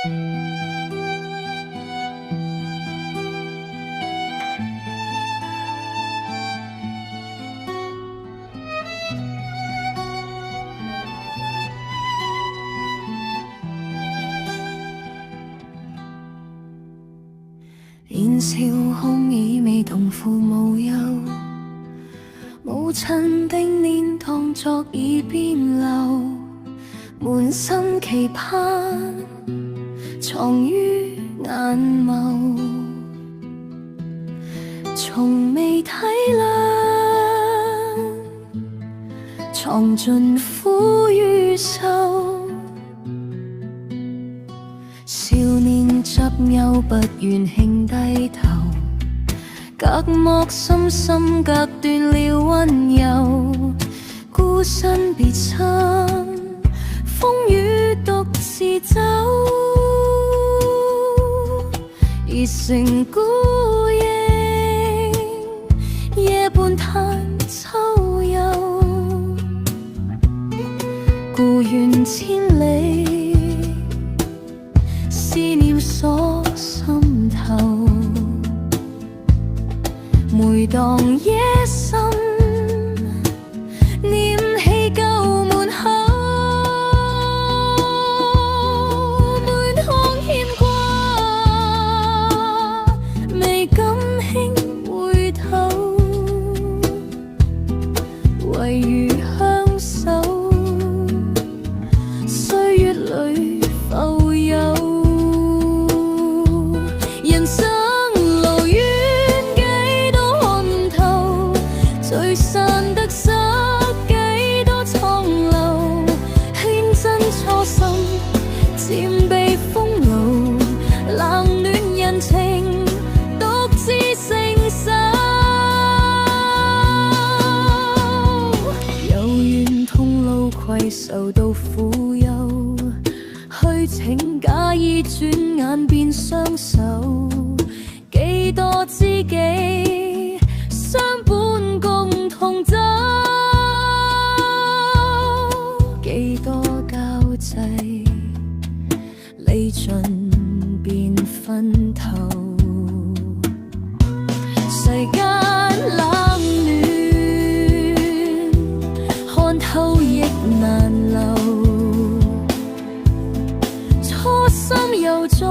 年少空已未同父無憂，母親的念當作耳邊流，滿心期盼藏於眼眸，從未體諒，藏盡苦與愁。少年執拗不願輕低頭，隔膜深深隔斷了溫柔，孤身別親，風雨獨自走，熱成孤影，夜半嘆秋幽，故園千里，思念鎖心頭。每當夜深，念起舊門口，滿腔牽掛，未敢輕回頭，唯餘相守，歲月裏浮游。人生路遠，幾多看透，聚散得失，幾多蒼流，牽真初心，漸被風露，冷暖人情，獨自承受。有緣同路攜手到富有，虛情假意轉眼變相守，幾多知己相伴共同走，幾多交際理盡便分頭。世間冷暖，看透亦難留，初心又再